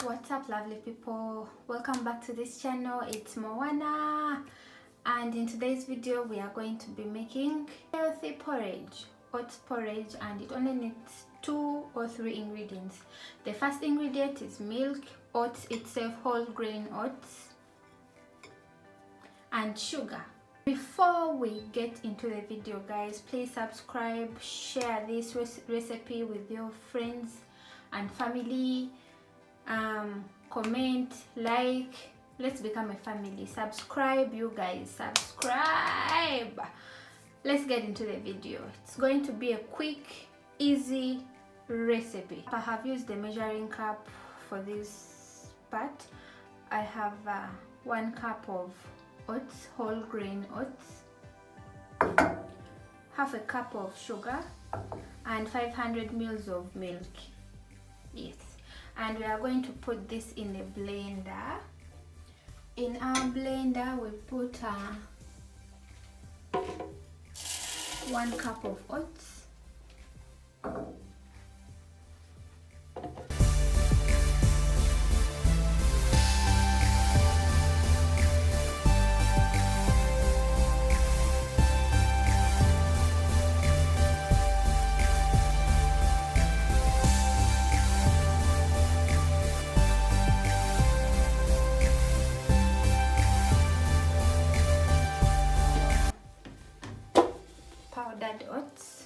What's up, lovely people? Welcome back to this channel. It's MOANA, and in today's video we are going to be making healthy porridge, oats porridge, and it only needs 2 or 3 ingredients. The first ingredient is milk, oats itself, whole grain oats, and sugar. Before we get into the video, guys, please subscribe, share this recipe with your friends and family. Comment, like, let's become a family. Subscribe, you guys, subscribe. Let's get into the video. It's going to be a quick, easy recipe. I have used the measuring cup for this part. I have 1 cup of oats, whole grain oats, half a cup of sugar, and 500 ml of milk. Yes. And we are going to put this in a blender. In our blender we put 1 cup of oats, powdered oats,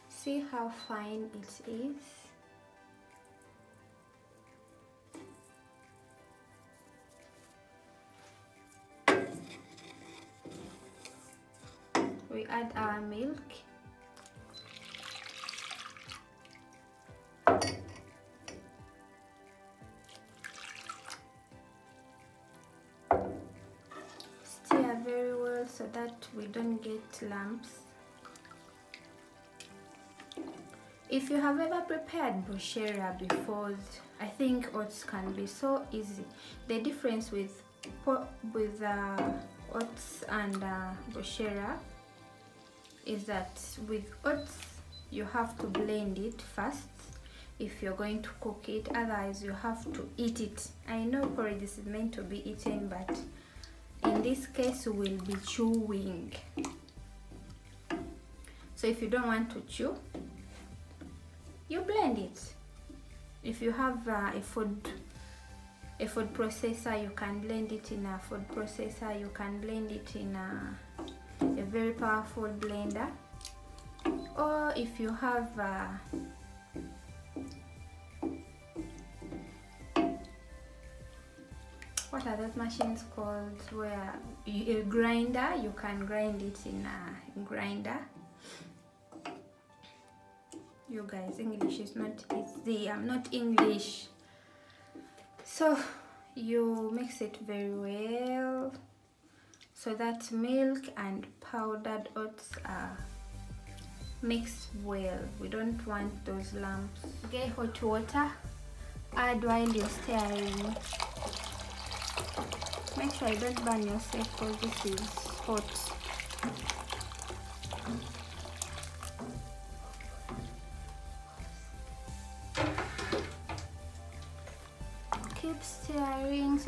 see how fine it is. We add our milk, stir very well so that we don't get lumps. If you have ever prepared bushera before, I think oats can be so easy. The difference with oats and bushera is that with oats you have to blend it first if you're going to cook it, otherwise you have to eat it. I know porridge is meant to be eaten, but in this case we will be chewing. So if you don't want to chew, you blend it. If you have a food processor, you can blend it in a food processor. You can blend it in a very powerful blender, or if you have what are those machines called, where a grinder, you can grind it in a grinder. You guys, English is not easy. I'm not English. So you mix it very well so that milk and powdered oats are mixed well. We don't want those lumps. Get hot water, add while you're stirring. Make sure you don't burn yourself because this is hot. Keep stirring.